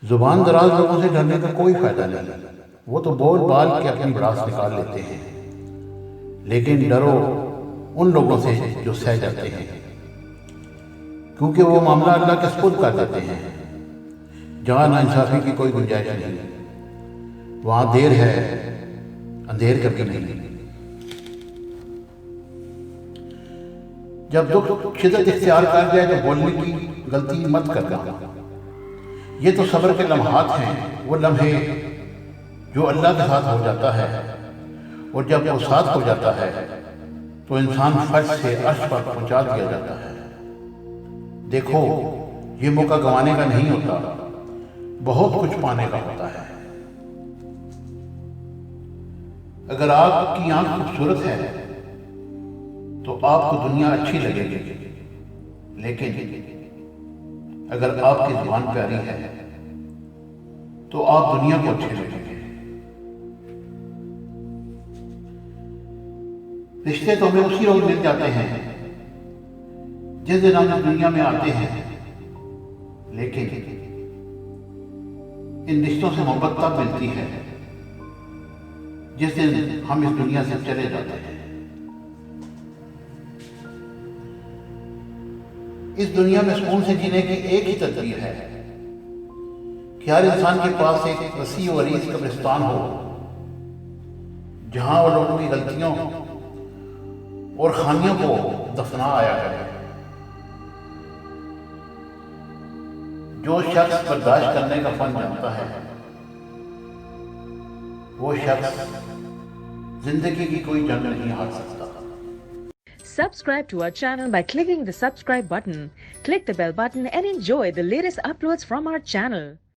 زبان دراز لوگوں سے ڈرنے کا کوئی فائدہ نہیں، وہ تو بول بال کے اپنی بڑاس نکال لیتے ہیں، لیکن ڈرو ان لوگوں سے جو سہ جاتے ہیں، کیونکہ وہ معاملہ اللہ کے سپرد کر دیتے ہیں۔ جہاں ناانصافی کی کوئی گنجائش نہیں، وہاں دیر ہے اندھیر کبھی نہیں۔ جب دکھ شدت اختیار کر جائے تو بولنے کی غلطی مت کرنا۔ یہ تو صبر کے لمحات ہیں، وہ لمحے جو اللہ کے ساتھ ہو جاتا ہے، اور جب وہ ساتھ ہو جاتا ہے تو انسان فرش سے عرش پر پہنچا دیا جاتا ہے۔ دیکھو، یہ موقع گنوانے کا نہیں ہوتا، بہت کچھ پانے کا ہوتا ہے۔ اگر آپ کی آنکھ خوبصورت ہے تو آپ کو دنیا اچھی لگے گی، لیکن اگر آپ کی زبان پیاری ہے تو آپ دنیا کو اچھے لگیں گے۔ رشتے تو ہمیں اسی روز مل جاتے ہیں جس دن ہم اس دنیا میں آتے ہیں، لیکن ان رشتوں سے محبت تب ملتی ہے جس دن ہم اس دنیا سے چلے جاتے ہیں۔ اس دنیا میں سکون سے جینے کی ایک ہی تدبیر ہے کہ ہر انسان کے پاس ایک وسیع و عریض قبرستان ہو، جہاں وہ لوگوں کی غلطیوں اور خامیوں کو دفنا آیا کرے۔ جو شخص برداشت کرنے کا فن جانتا ہے، وہ شخص زندگی کی کوئی جنگ نہیں ہار سکتا۔ Subscribe to our channel by clicking the subscribe button. Click the bell button and enjoy the latest uploads from our channel.